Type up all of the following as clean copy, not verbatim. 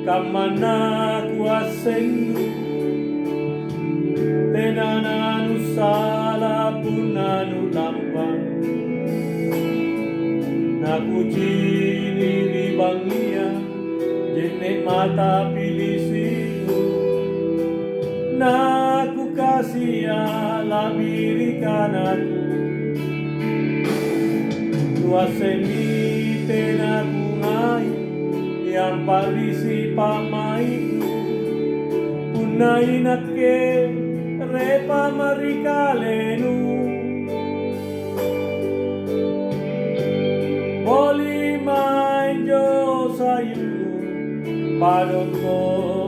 kamana kuasengu tenananu sala punanu lampang nakucini di bangia jenek mata pilisiku naku kasih labirikan aku kuaseni tenaku ngai yang parisi pamaiku punainake repa marikalenu boli manjo sayu padongo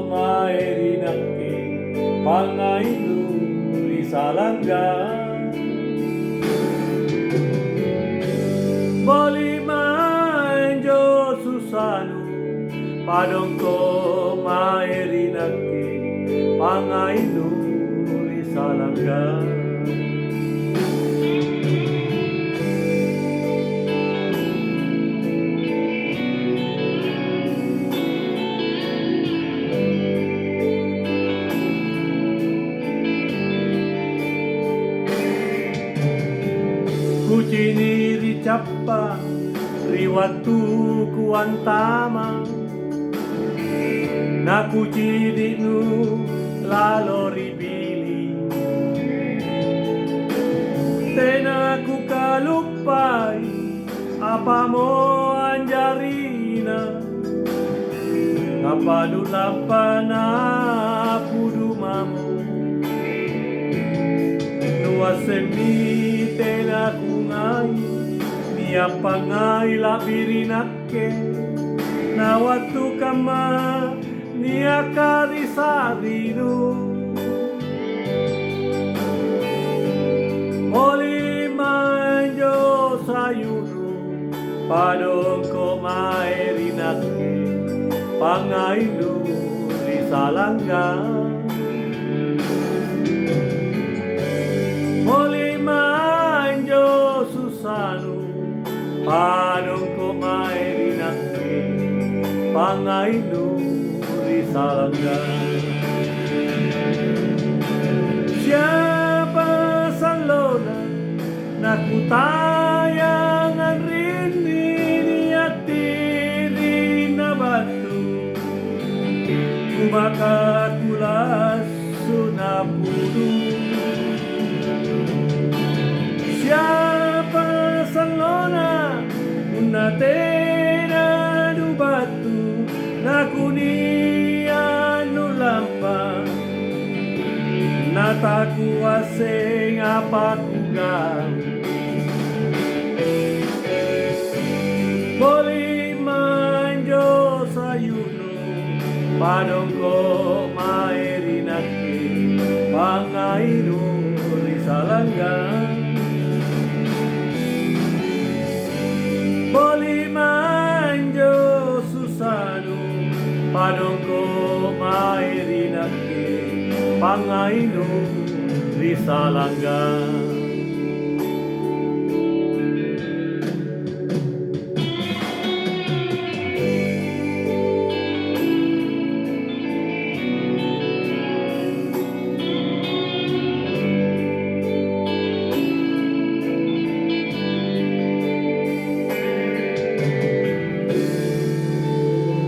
maerinake pangainu risalangga boli manjo susanu padongo maerinake pangainu risalangga kucini ricappa riwatu kuantama nakucidinu laloribili tenaku kalupai apa mo anjarina kapadu lampana pudumamu nuasemi tenaku ngai niapa ngai labirinake nawatu kama niakari sarinu oli manjo sayuru padongko maerinake pangainu risalangga oli manjo susanu padongko maerinake pangainu risalangga siapa salona nakutayangan rini niatiri na batu kumakakulas sunapuru siapa salona unatena du batu nakunia nulampa nataku asing apa kugang boli manjo sayuno padongko maerinake pangainu risalangga boli manjo susanu padongko maerinake pangainu risalangga